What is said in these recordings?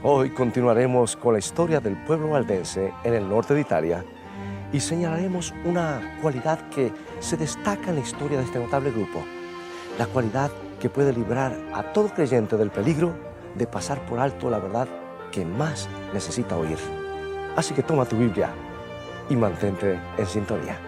Hoy continuaremos con la historia del pueblo valdense en el norte de Italia y señalaremos una cualidad que se destaca en la historia de este notable grupo, la cualidad que puede librar a todo creyente del peligro de pasar por alto la verdad que más necesita oír. Así que toma tu Biblia y mantente en sintonía.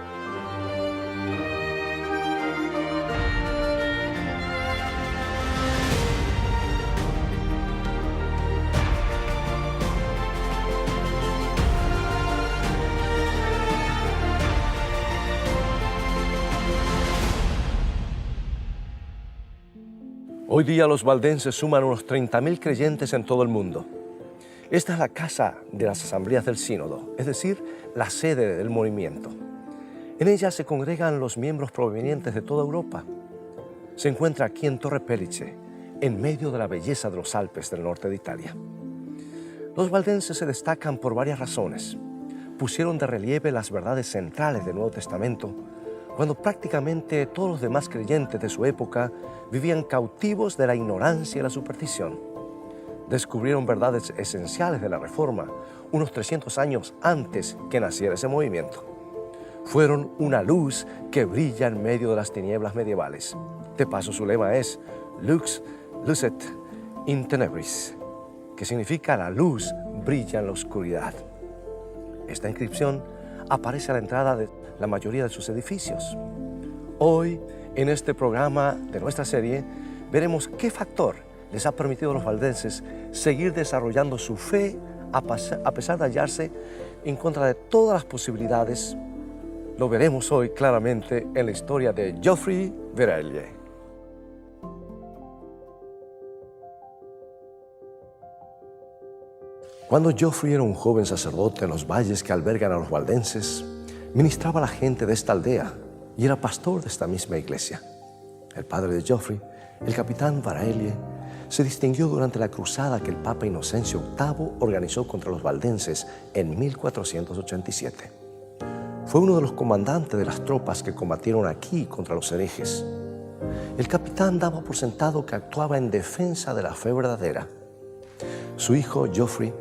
Hoy día los valdenses suman unos 30.000 creyentes en todo el mundo. Esta es la casa de las asambleas del sínodo, es decir, la sede del movimiento. En ella se congregan los miembros provenientes de toda Europa. Se encuentra aquí en Torre Pellice, en medio de la belleza de los Alpes del norte de Italia. Los valdenses se destacan por varias razones. Pusieron de relieve las verdades centrales del Nuevo Testamento, cuando prácticamente todos los demás creyentes de su época vivían cautivos de la ignorancia y la superstición. Descubrieron verdades esenciales de la Reforma unos 300 años antes que naciera ese movimiento. Fueron una luz que brilla en medio de las tinieblas medievales. De paso, su lema es Lux lucet in tenebris, que significa la luz brilla en la oscuridad. Esta inscripción aparece a la entrada de la mayoría de sus edificios. Hoy, en este programa de nuestra serie, veremos qué factor les ha permitido a los valdenses seguir desarrollando su fe a pesar de hallarse en contra de todas las posibilidades. Lo veremos hoy claramente en la historia de Geoffrey Verelje. Cuando Geoffrey era un joven sacerdote en los valles que albergan a los valdenses, ministraba a la gente de esta aldea y era pastor de esta misma iglesia. El padre de Geoffrey, el capitán Verelje, se distinguió durante la cruzada que el Papa Inocencio VIII organizó contra los valdenses en 1487. Fue uno de los comandantes de las tropas que combatieron aquí contra los herejes. El capitán daba por sentado que actuaba en defensa de la fe verdadera. Su hijo, Geoffrey,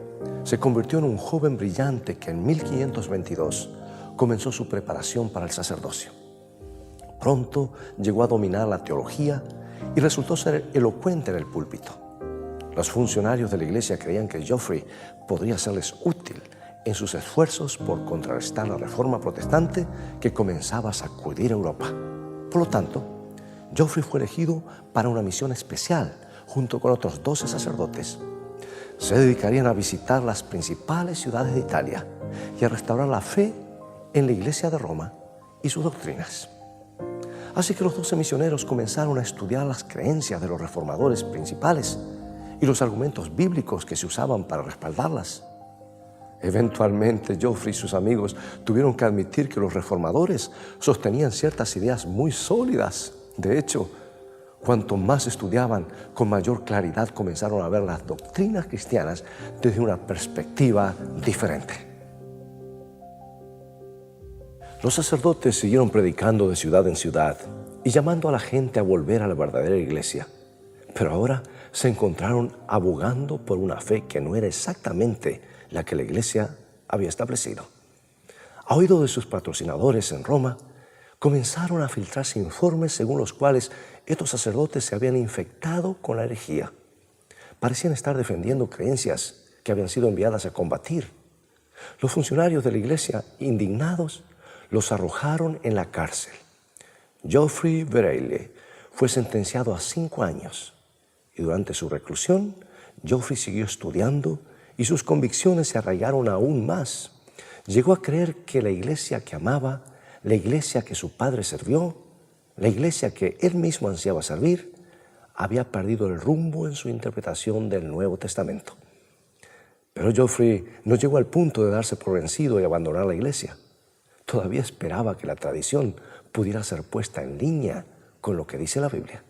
se convirtió en un joven brillante que en 1522 comenzó su preparación para el sacerdocio. Pronto llegó a dominar la teología y resultó ser elocuente en el púlpito. Los funcionarios de la iglesia creían que Geoffrey podría serles útil en sus esfuerzos por contrarrestar la reforma protestante que comenzaba a sacudir Europa. Por lo tanto, Geoffrey fue elegido para una misión especial junto con otros 12 sacerdotes. Se dedicarían a visitar las principales ciudades de Italia y a restaurar la fe en la Iglesia de Roma y sus doctrinas. Así que los 12 misioneros comenzaron a estudiar las creencias de los reformadores principales y los argumentos bíblicos que se usaban para respaldarlas. Eventualmente, Geoffrey y sus amigos tuvieron que admitir que los reformadores sostenían ciertas ideas muy sólidas. De hecho, cuanto más estudiaban, con mayor claridad comenzaron a ver las doctrinas cristianas desde una perspectiva diferente. Los sacerdotes siguieron predicando de ciudad en ciudad y llamando a la gente a volver a la verdadera iglesia. Pero ahora se encontraron abogando por una fe que no era exactamente la que la iglesia había establecido. A oído de sus patrocinadores en Roma, comenzaron a filtrarse informes según los cuales estos sacerdotes se habían infectado con la herejía. Parecían estar defendiendo creencias que habían sido enviadas a combatir. Los funcionarios de la iglesia, indignados, los arrojaron en la cárcel. Geoffrey Verelje fue sentenciado a 5 años y durante su reclusión, Geoffrey siguió estudiando y sus convicciones se arraigaron aún más. Llegó a creer que la iglesia que amaba, la iglesia que su padre sirvió, la iglesia que él mismo ansiaba servir, había perdido el rumbo en su interpretación del Nuevo Testamento. Pero Geoffrey no llegó al punto de darse por vencido y abandonar la iglesia. Todavía esperaba que la tradición pudiera ser puesta en línea con lo que dice la Biblia.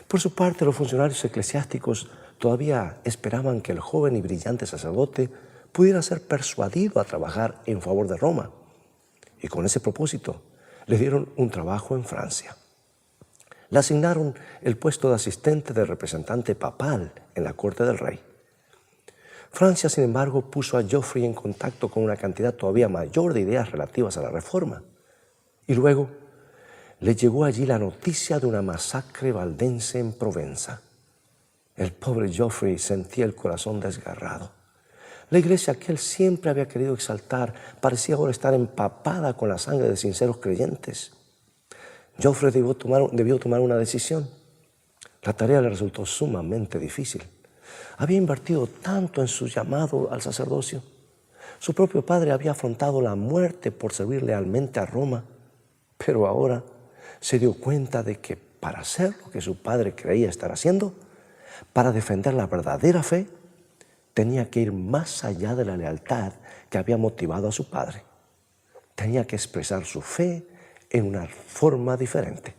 Por su parte, los funcionarios eclesiásticos todavía esperaban que el joven y brillante sacerdote pudiera ser persuadido a trabajar en favor de Roma. Y con ese propósito, le dieron un trabajo en Francia. Le asignaron el puesto de asistente del representante papal en la corte del rey. Francia, sin embargo, puso a Geoffrey en contacto con una cantidad todavía mayor de ideas relativas a la Reforma. Y luego le llegó allí la noticia de una masacre valdense en Provenza. El pobre Geoffrey sentía el corazón desgarrado. La iglesia que él siempre había querido exaltar parecía ahora estar empapada con la sangre de sinceros creyentes. Geoffrey debió tomar una decisión. La tarea le resultó sumamente difícil. Había invertido tanto en su llamado al sacerdocio. Su propio padre había afrontado la muerte por servir lealmente a Roma, pero ahora se dio cuenta de que para hacer lo que su padre creía estar haciendo, para defender la verdadera fe, tenía que ir más allá de la lealtad que había motivado a su padre. Tenía que expresar su fe en una forma diferente.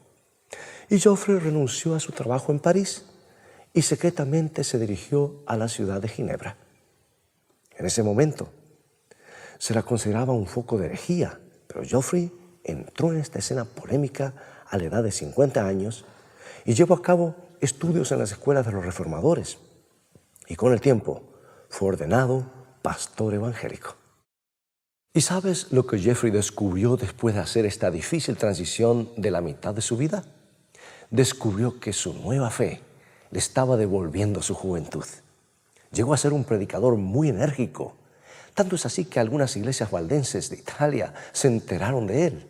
Y Geoffrey renunció a su trabajo en París y secretamente se dirigió a la ciudad de Ginebra. En ese momento se la consideraba un foco de herejía, pero Geoffrey entró en esta escena polémica a la edad de 50 años y llevó a cabo estudios en las escuelas de los reformadores. Y con el tiempo fue ordenado pastor evangélico. ¿Y sabes lo que Geoffrey descubrió después de hacer esta difícil transición de la mitad de su vida? Descubrió que su nueva fe le estaba devolviendo su juventud. Llegó a ser un predicador muy enérgico. Tanto es así que algunas iglesias valdenses de Italia se enteraron de él.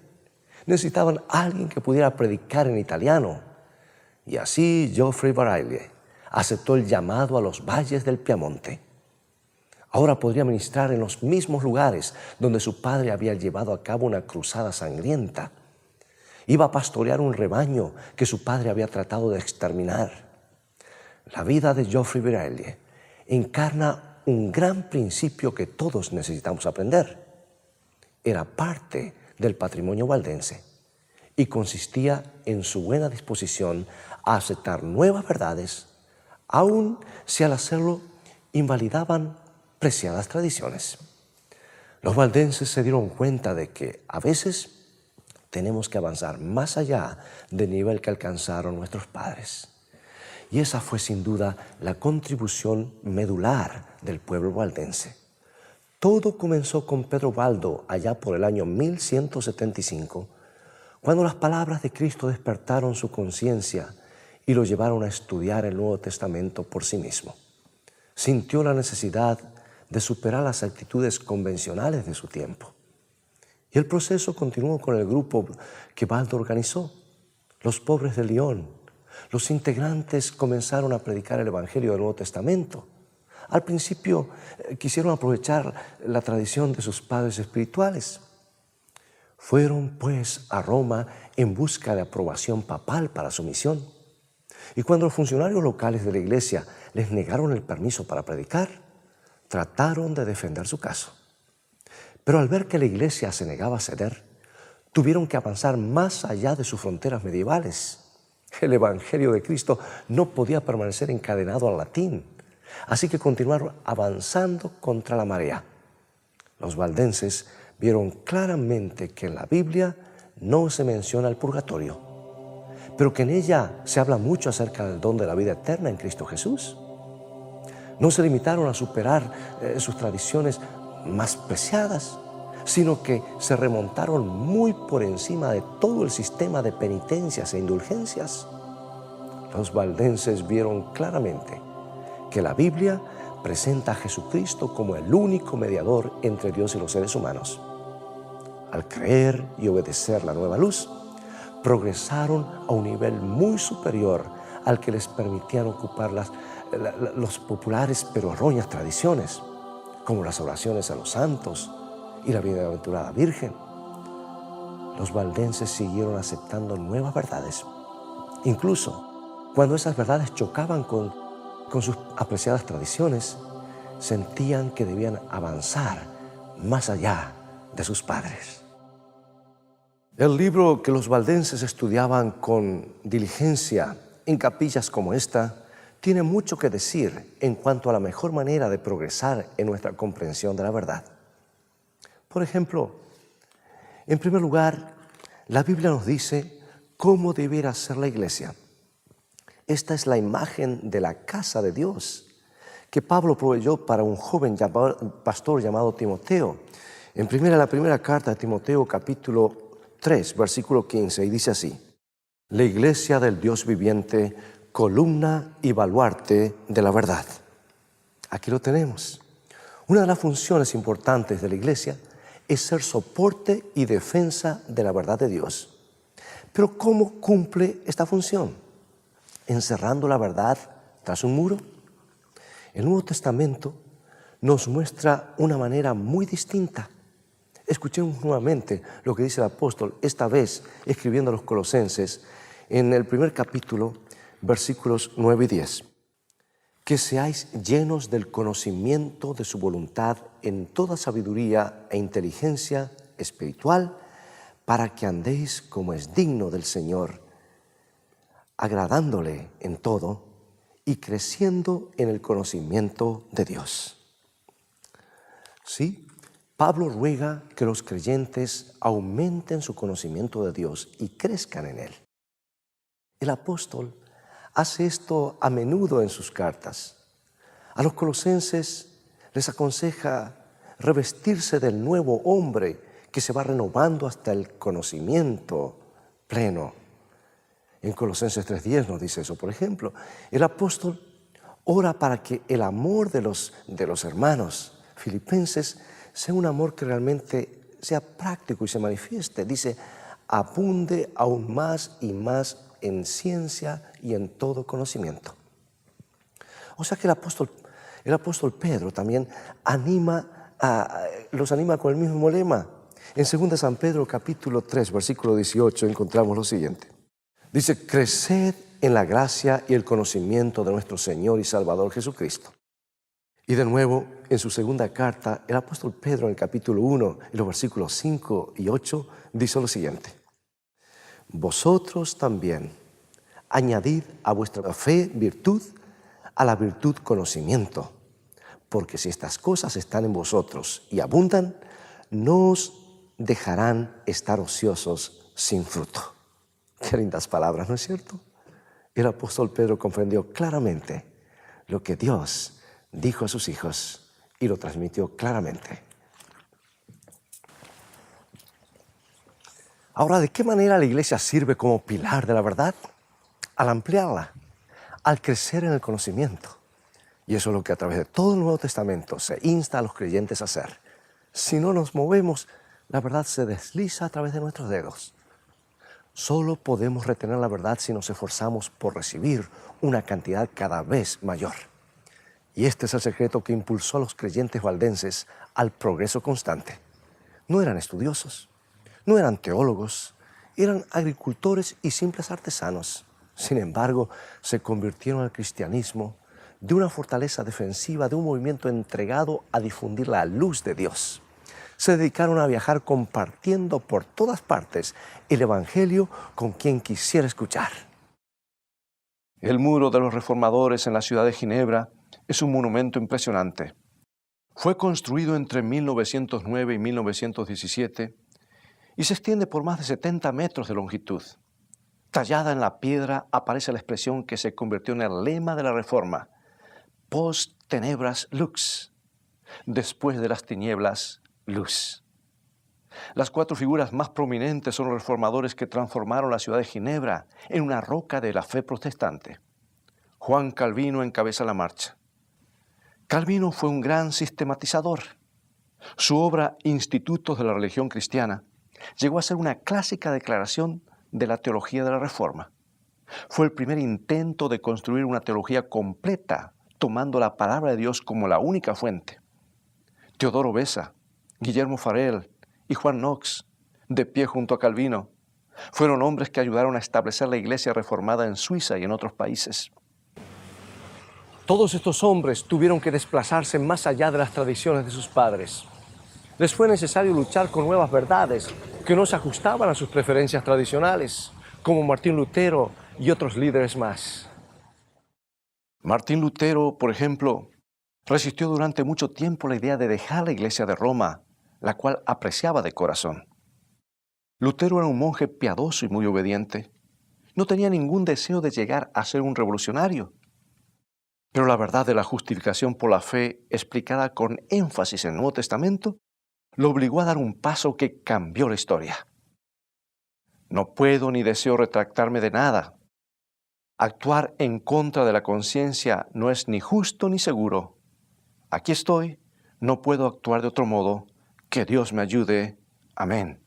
Necesitaban a alguien que pudiera predicar en italiano. Y así Geoffrey Bareilles aceptó el llamado a los valles del Piamonte. Ahora podría ministrar en los mismos lugares donde su padre había llevado a cabo una cruzada sangrienta. Iba a pastorear un rebaño que su padre había tratado de exterminar. La vida de Geoffrey Bareilles encarna un gran principio que todos necesitamos aprender. Era parte del patrimonio valdense y consistía en su buena disposición a aceptar nuevas verdades, aun si al hacerlo invalidaban preciadas tradiciones. Los valdenses se dieron cuenta de que a veces tenemos que avanzar más allá del nivel que alcanzaron nuestros padres. Y esa fue sin duda la contribución medular del pueblo valdense. Todo comenzó con Pedro Baldo allá por el año 1175, cuando las palabras de Cristo despertaron su conciencia y lo llevaron a estudiar el Nuevo Testamento por sí mismo. Sintió la necesidad de superar las actitudes convencionales de su tiempo. Y el proceso continuó con el grupo que Baldo organizó, los pobres de Lyon. Los integrantes comenzaron a predicar el Evangelio del Nuevo Testamento. Al principio quisieron aprovechar la tradición de sus padres espirituales. Fueron pues a Roma en busca de aprobación papal para su misión. Y cuando los funcionarios locales de la iglesia les negaron el permiso para predicar, trataron de defender su caso. Pero al ver que la iglesia se negaba a ceder, tuvieron que avanzar más allá de sus fronteras medievales. El Evangelio de Cristo no podía permanecer encadenado al latín, así que continuaron avanzando contra la marea. Los valdenses vieron claramente que en la Biblia no se menciona el purgatorio, pero que en ella se habla mucho acerca del don de la vida eterna en Cristo Jesús. No se limitaron a superar sus tradiciones más preciadas, sino que se remontaron muy por encima de todo el sistema de penitencias e indulgencias. Los valdenses vieron claramente que la Biblia presenta a Jesucristo como el único mediador entre Dios y los seres humanos. Al creer y obedecer la nueva luz, progresaron a un nivel muy superior al que les permitían ocupar los populares pero erróneas tradiciones, como las oraciones a los santos y la bienaventurada Virgen. Los valdenses siguieron aceptando nuevas verdades, incluso cuando esas verdades chocaban con sus apreciadas tradiciones, sentían que debían avanzar más allá de sus padres. El libro que los valdenses estudiaban con diligencia en capillas como esta tiene mucho que decir en cuanto a la mejor manera de progresar en nuestra comprensión de la verdad. Por ejemplo, en primer lugar, la Biblia nos dice cómo debiera ser la iglesia. Esta es la imagen de la casa de Dios, que Pablo proveyó para un joven pastor llamado Timoteo. La primera carta de Timoteo, capítulo 3, versículo 15, y dice así: la iglesia del Dios viviente, columna y baluarte de la verdad. Aquí lo tenemos. Una de las funciones importantes de la iglesia es ser soporte y defensa de la verdad de Dios. Pero ¿cómo cumple esta función? ¿Encerrando la verdad tras un muro? El Nuevo Testamento nos muestra una manera muy distinta. Escuchemos nuevamente lo que dice el apóstol, esta vez escribiendo a los Colosenses, en el primer capítulo, versículos 9 y 10. Que seáis llenos del conocimiento de su voluntad en toda sabiduría e inteligencia espiritual, para que andéis como es digno del Señor, agradándole en todo y creciendo en el conocimiento de Dios. Sí, Pablo ruega que los creyentes aumenten su conocimiento de Dios y crezcan en Él. El apóstol hace esto a menudo en sus cartas. A los colosenses les aconseja revestirse del nuevo hombre que se va renovando hasta el conocimiento pleno. En Colosenses 3:10 nos dice eso, por ejemplo. El apóstol ora para que el amor de los hermanos filipenses sea un amor que realmente sea práctico y se manifieste. Dice, abunde aún más y más en ciencia y en todo conocimiento. O sea que el apóstol Pedro también los anima con el mismo lema. En 2 San Pedro capítulo 3, versículo 18 encontramos lo siguiente. Dice, creced en la gracia y el conocimiento de nuestro Señor y Salvador Jesucristo. Y de nuevo, en su segunda carta, el apóstol Pedro en el capítulo 1, en los versículos 5 y 8, dice lo siguiente. Vosotros también añadid a vuestra fe virtud, a la virtud conocimiento, porque si estas cosas están en vosotros y abundan, no os dejarán estar ociosos sin fruto. Qué lindas palabras, ¿no es cierto? El apóstol Pedro comprendió claramente lo que Dios dijo a sus hijos y lo transmitió claramente. Ahora, ¿de qué manera la iglesia sirve como pilar de la verdad? Al ampliarla, al crecer en el conocimiento. Y eso es lo que a través de todo el Nuevo Testamento se insta a los creyentes a hacer. Si no nos movemos, la verdad se desliza a través de nuestros dedos. Solo podemos retener la verdad si nos esforzamos por recibir una cantidad cada vez mayor. Y este es el secreto que impulsó a los creyentes valdenses al progreso constante. No eran estudiosos, no eran teólogos, eran agricultores y simples artesanos. Sin embargo, se convirtieron al cristianismo de una fortaleza defensiva, de un movimiento entregado a difundir la luz de Dios. Se dedicaron a viajar compartiendo por todas partes el Evangelio con quien quisiera escuchar. El muro de los reformadores en la ciudad de Ginebra es un monumento impresionante. Fue construido entre 1909 y 1917 y se extiende por más de 70 metros de longitud. Tallada en la piedra aparece la expresión que se convirtió en el lema de la Reforma: post tenebras lux, después de las tinieblas, luz. Las 4 figuras más prominentes son los reformadores que transformaron la ciudad de Ginebra en una roca de la fe protestante. Juan Calvino encabeza la marcha. Calvino fue un gran sistematizador. Su obra Institutos de la Religión Cristiana llegó a ser una clásica declaración de la teología de la Reforma. Fue el primer intento de construir una teología completa, tomando la palabra de Dios como la única fuente. Teodoro Beza, Guillermo Farel y Juan Knox, de pie junto a Calvino, fueron hombres que ayudaron a establecer la iglesia reformada en Suiza y en otros países. Todos estos hombres tuvieron que desplazarse más allá de las tradiciones de sus padres. Les fue necesario luchar con nuevas verdades que no se ajustaban a sus preferencias tradicionales, como Martín Lutero y otros líderes más. Martín Lutero, por ejemplo, resistió durante mucho tiempo la idea de dejar la iglesia de Roma, la cual apreciaba de corazón. Lutero era un monje piadoso y muy obediente. No tenía ningún deseo de llegar a ser un revolucionario. Pero la verdad de la justificación por la fe, explicada con énfasis en el Nuevo Testamento, lo obligó a dar un paso que cambió la historia. No puedo ni deseo retractarme de nada. Actuar en contra de la conciencia no es ni justo ni seguro. Aquí estoy, no puedo actuar de otro modo. Que Dios me ayude. Amén.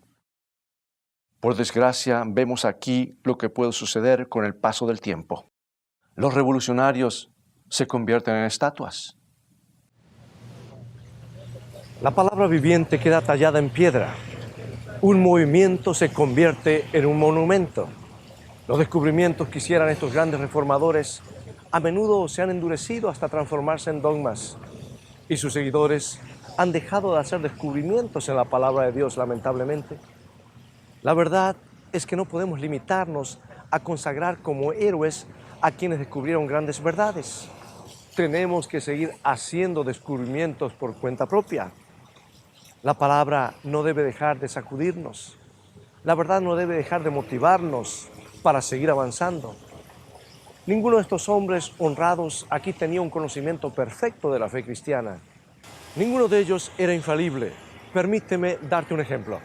Por desgracia, vemos aquí lo que puede suceder con el paso del tiempo. Los revolucionarios se convierten en estatuas. La palabra viviente queda tallada en piedra. Un movimiento se convierte en un monumento. Los descubrimientos que hicieran estos grandes reformadores a menudo se han endurecido hasta transformarse en dogmas. Y sus seguidores han dejado de hacer descubrimientos en la palabra de Dios, lamentablemente. La verdad es que no podemos limitarnos a consagrar como héroes a quienes descubrieron grandes verdades. Tenemos que seguir haciendo descubrimientos por cuenta propia. La palabra no debe dejar de sacudirnos. La verdad no debe dejar de motivarnos para seguir avanzando. Ninguno de estos hombres honrados aquí tenía un conocimiento perfecto de la fe cristiana. Ninguno de ellos era infalible. Permíteme darte un ejemplo.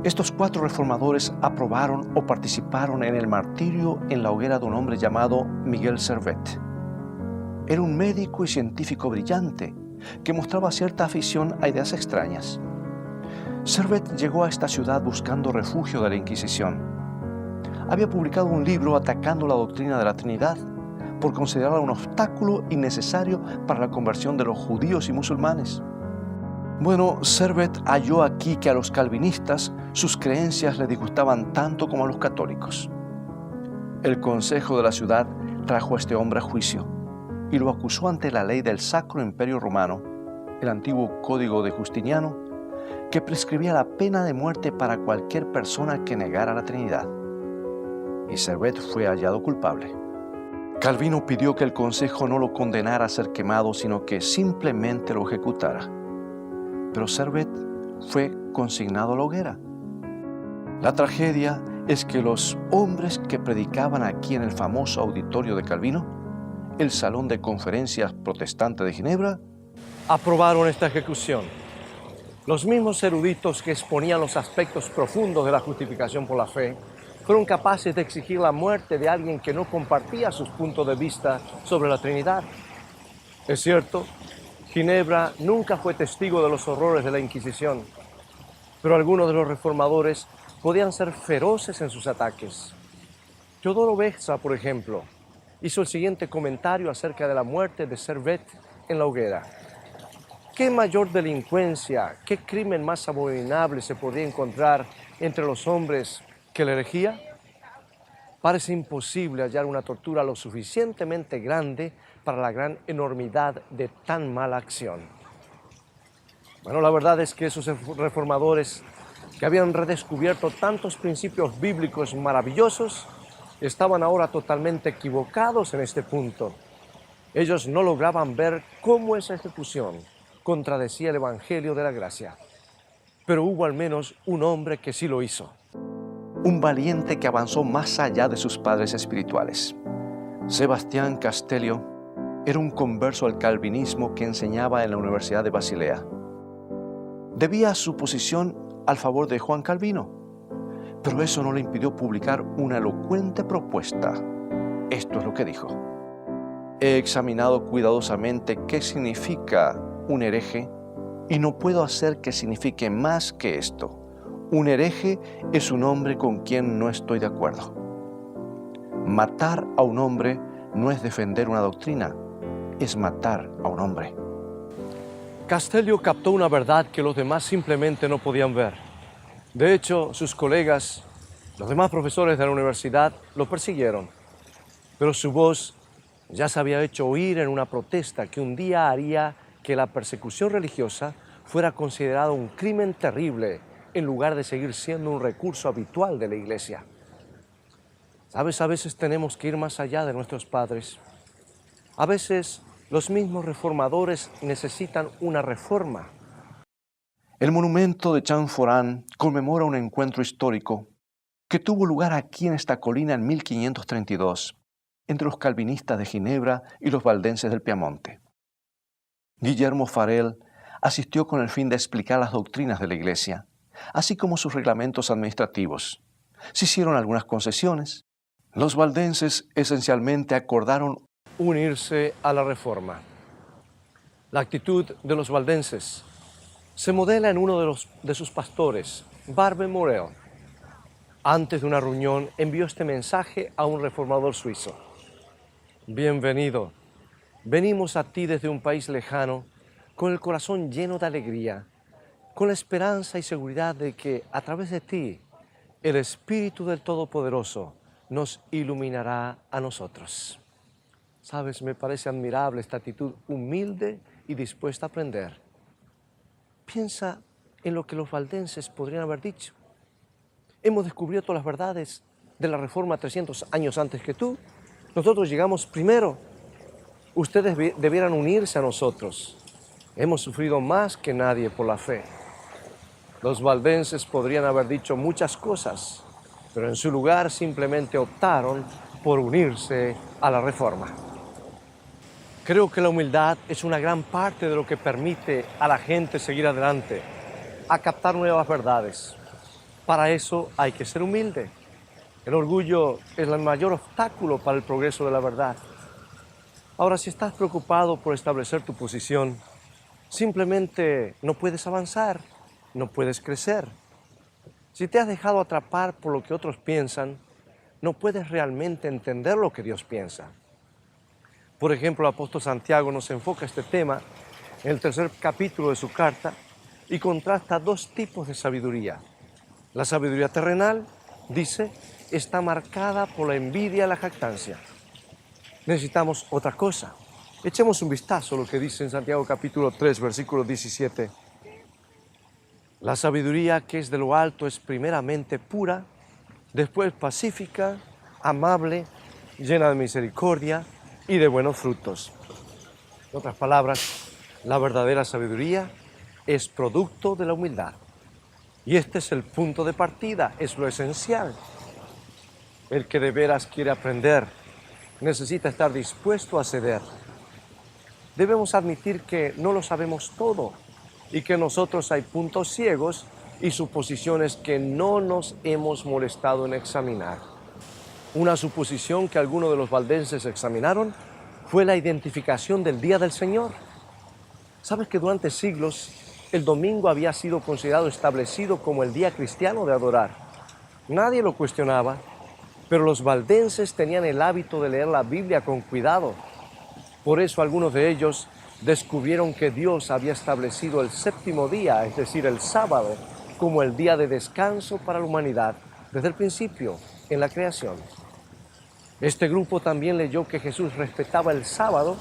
Estos 4 reformadores aprobaron o participaron en el martirio en la hoguera de un hombre llamado Miguel Servet. Era un médico y científico brillante que mostraba cierta afición a ideas extrañas. Servet llegó a esta ciudad buscando refugio de la Inquisición. Había publicado un libro atacando la doctrina de la Trinidad por considerarla un obstáculo innecesario para la conversión de los judíos y musulmanes. Bueno, Servet halló aquí que a los calvinistas sus creencias le disgustaban tanto como a los católicos. El consejo de la ciudad trajo a este hombre a juicio y lo acusó ante la ley del Sacro Imperio Romano, el antiguo Código de Justiniano, que prescribía la pena de muerte para cualquier persona que negara la Trinidad. Y Servet fue hallado culpable. Calvino pidió que el consejo no lo condenara a ser quemado, sino que simplemente lo ejecutara. Pero Servet fue consignado a la hoguera. La tragedia es que los hombres que predicaban aquí en el famoso auditorio de Calvino, el Salón de Conferencias Protestante de Ginebra, aprobaron esta ejecución. Los mismos eruditos que exponían los aspectos profundos de la justificación por la fe fueron capaces de exigir la muerte de alguien que no compartía sus puntos de vista sobre la Trinidad. Es cierto, Ginebra nunca fue testigo de los horrores de la Inquisición, pero algunos de los reformadores podían ser feroces en sus ataques. Teodoro Beza, por ejemplo, hizo el siguiente comentario acerca de la muerte de Servet en la hoguera. ¿Qué mayor delincuencia, qué crimen más abominable se podría encontrar entre los hombres que la herejía? Parece imposible hallar una tortura lo suficientemente grande para la gran enormidad de tan mala acción. Bueno, la verdad es que esos reformadores que habían redescubierto tantos principios bíblicos maravillosos estaban ahora totalmente equivocados en este punto. Ellos no lograban ver cómo esa ejecución contradecía el Evangelio de la gracia. Pero hubo al menos un hombre que sí lo hizo. Un valiente que avanzó más allá de sus padres espirituales. Sebastián Castellio era un converso al calvinismo que enseñaba en la Universidad de Basilea. Debía su posición al favor de Juan Calvino, pero eso no le impidió publicar una elocuente propuesta. Esto es lo que dijo: he examinado cuidadosamente qué significa un hereje y no puedo hacer que signifique más que esto. Un hereje es un hombre con quien no estoy de acuerdo. Matar a un hombre no es defender una doctrina, es matar a un hombre. Castellio captó una verdad que los demás simplemente no podían ver. De hecho, sus colegas, los demás profesores de la universidad, lo persiguieron. Pero su voz ya se había hecho oír en una protesta que un día haría que la persecución religiosa fuera considerada un crimen terrible en lugar de seguir siendo un recurso habitual de la iglesia. ¿Sabes? A veces tenemos que ir más allá de nuestros padres. A veces los mismos reformadores necesitan una reforma. El monumento de Champforán conmemora un encuentro histórico que tuvo lugar aquí en esta colina en 1532, entre los calvinistas de Ginebra y los valdenses del Piamonte. Guillermo Farel asistió con el fin de explicar las doctrinas de la Iglesia, así como sus reglamentos administrativos. Se hicieron algunas concesiones. Los valdenses esencialmente acordaron unirse a la Reforma. La actitud de los valdenses se modela en uno de sus pastores, Barbe Morel. Antes de una reunión envió este mensaje a un reformador suizo. Bienvenido. Venimos a ti desde un país lejano, con el corazón lleno de alegría, con la esperanza y seguridad de que a través de ti, el Espíritu del Todopoderoso nos iluminará a nosotros. Sabes, me parece admirable esta actitud humilde y dispuesta a aprender. Piensa en lo que los valdenses podrían haber dicho. Hemos descubierto las verdades de la Reforma 300 años antes que tú. Nosotros llegamos primero. Ustedes debieran unirse a nosotros. Hemos sufrido más que nadie por la fe. Los valdenses podrían haber dicho muchas cosas, pero en su lugar simplemente optaron por unirse a la Reforma. Creo que la humildad es una gran parte de lo que permite a la gente seguir adelante, a captar nuevas verdades. Para eso hay que ser humilde. El orgullo es el mayor obstáculo para el progreso de la verdad. Ahora, si estás preocupado por establecer tu posición, simplemente no puedes avanzar, no puedes crecer. Si te has dejado atrapar por lo que otros piensan, no puedes realmente entender lo que Dios piensa. Por ejemplo, el apóstol Santiago nos enfoca este tema en el 3er capítulo de su carta y contrasta dos tipos de sabiduría. La sabiduría terrenal, dice, está marcada por la envidia y la jactancia. Necesitamos otra cosa. Echemos un vistazo a lo que dice en Santiago capítulo 3, versículo 17. La sabiduría que es de lo alto es primeramente pura, después pacífica, amable, llena de misericordia y de buenos frutos. En otras palabras, la verdadera sabiduría es producto de la humildad. Y este es el punto de partida, es lo esencial. El que de veras quiere aprender necesita estar dispuesto a ceder. Debemos admitir que no lo sabemos todo y que nosotros hay puntos ciegos y suposiciones que no nos hemos molestado en examinar. Una suposición que algunos de los valdenses examinaron fue la identificación del Día del Señor. ¿Sabes que durante siglos el domingo había sido considerado establecido como el día cristiano de adorar? Nadie lo cuestionaba. Pero los valdenses tenían el hábito de leer la Biblia con cuidado. Por eso algunos de ellos descubrieron que Dios había establecido el séptimo día, es decir, el sábado, como el día de descanso para la humanidad, desde el principio, en la creación. Este grupo también leyó que Jesús respetaba el sábado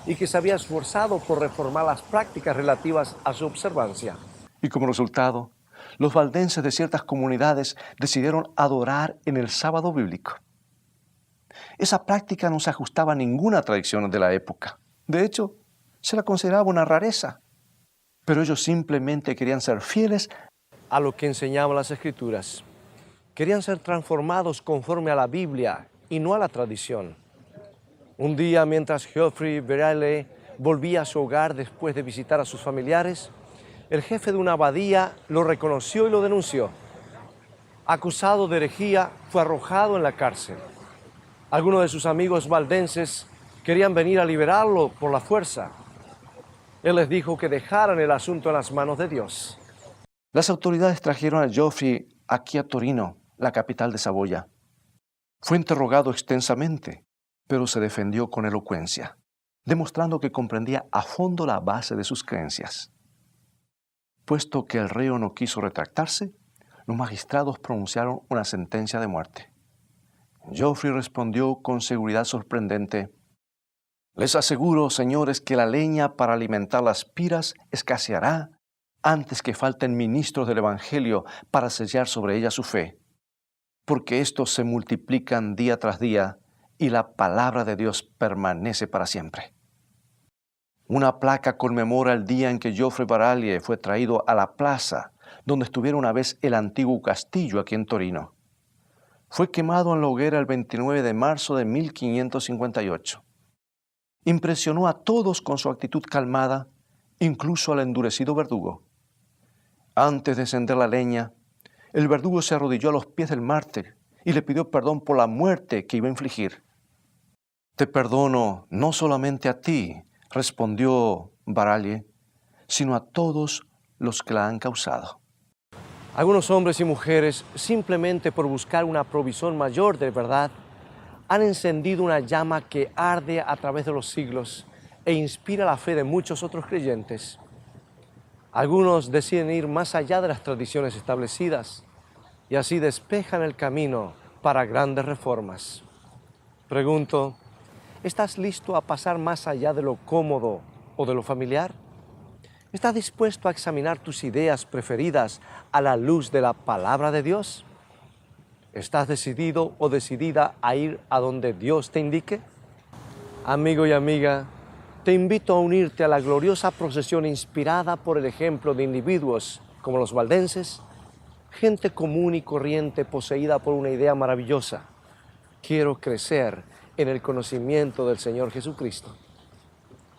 y que se había esforzado por reformar las prácticas relativas a su observancia. Y como resultado, los valdenses de ciertas comunidades decidieron adorar en el sábado bíblico. Esa práctica no se ajustaba a ninguna tradición de la época. De hecho, se la consideraba una rareza. Pero ellos simplemente querían ser fieles a lo que enseñaban las Escrituras. Querían ser transformados conforme a la Biblia y no a la tradición. Un día, mientras Geoffrey Veralles volvía a su hogar después de visitar a sus familiares, el jefe de una abadía lo reconoció y lo denunció. Acusado de herejía, fue arrojado en la cárcel. Algunos de sus amigos valdenses querían venir a liberarlo por la fuerza. Él les dijo que dejaran el asunto en las manos de Dios. Las autoridades trajeron a Geoffrey aquí a Torino, la capital de Saboya. Fue interrogado extensamente, pero se defendió con elocuencia, demostrando que comprendía a fondo la base de sus creencias. Puesto que el reo no quiso retractarse, los magistrados pronunciaron una sentencia de muerte. Geoffrey respondió con seguridad sorprendente: «Les aseguro, señores, que la leña para alimentar las piras escaseará antes que falten ministros del Evangelio para sellar sobre ella su fe, porque estos se multiplican día tras día y la palabra de Dios permanece para siempre». Una placa conmemora el día en que Geoffrey Veralles fue traído a la plaza donde estuviera una vez el antiguo castillo aquí en Torino. Fue quemado en la hoguera el 29 de marzo de 1558. Impresionó a todos con su actitud calmada, incluso al endurecido verdugo. Antes de encender la leña, el verdugo se arrodilló a los pies del mártir y le pidió perdón por la muerte que iba a infligir. «Te perdono no solamente a ti», respondió Baralles, «sino a todos los que la han causado». Algunos hombres y mujeres, simplemente por buscar una provisión mayor de verdad, han encendido una llama que arde a través de los siglos e inspira la fe de muchos otros creyentes. Algunos deciden ir más allá de las tradiciones establecidas y así despejan el camino para grandes reformas. Pregunto, ¿estás listo a pasar más allá de lo cómodo o de lo familiar? ¿Estás dispuesto a examinar tus ideas preferidas a la luz de la palabra de Dios? ¿Estás decidido o decidida a ir a donde Dios te indique? Amigo y amiga, te invito a unirte a la gloriosa procesión inspirada por el ejemplo de individuos como los valdenses, gente común y corriente poseída por una idea maravillosa. Quiero crecer en el conocimiento del Señor Jesucristo.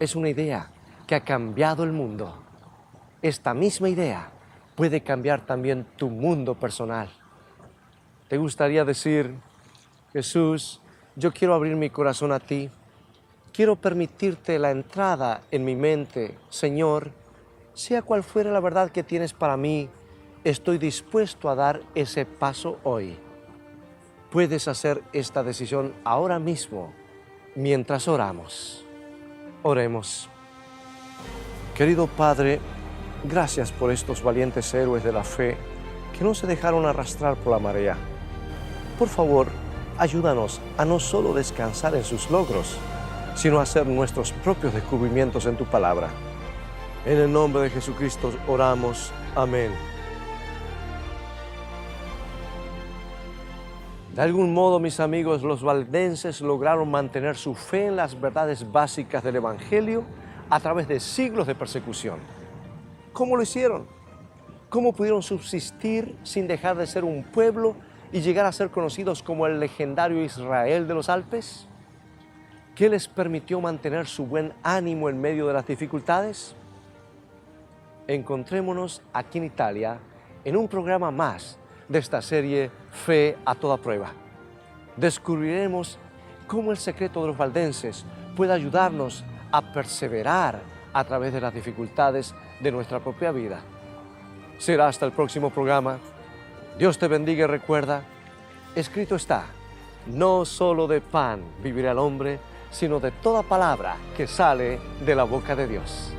Es una idea que ha cambiado el mundo. Esta misma idea puede cambiar también tu mundo personal. ¿Te gustaría decir, Jesús, yo quiero abrir mi corazón a ti? Quiero permitirte la entrada en mi mente. Señor, sea cual fuera la verdad que tienes para mí, estoy dispuesto a dar ese paso hoy. Puedes hacer esta decisión ahora mismo, mientras oramos. Oremos. Querido Padre, gracias por estos valientes héroes de la fe que no se dejaron arrastrar por la marea. Por favor, ayúdanos a no solo descansar en sus logros, sino a hacer nuestros propios descubrimientos en tu palabra. En el nombre de Jesucristo oramos. Amén. De algún modo, mis amigos, los valdenses lograron mantener su fe en las verdades básicas del Evangelio a través de siglos de persecución. ¿Cómo lo hicieron? ¿Cómo pudieron subsistir sin dejar de ser un pueblo y llegar a ser conocidos como el legendario Israel de los Alpes? ¿Qué les permitió mantener su buen ánimo en medio de las dificultades? Encontrémonos aquí en Italia en un programa más de esta serie Fe a toda prueba. Descubriremos cómo el secreto de los valdenses puede ayudarnos a perseverar a través de las dificultades de nuestra propia vida. Será hasta el próximo programa. Dios te bendiga y recuerda, escrito está, no solo de pan vivirá el hombre, sino de toda palabra que sale de la boca de Dios.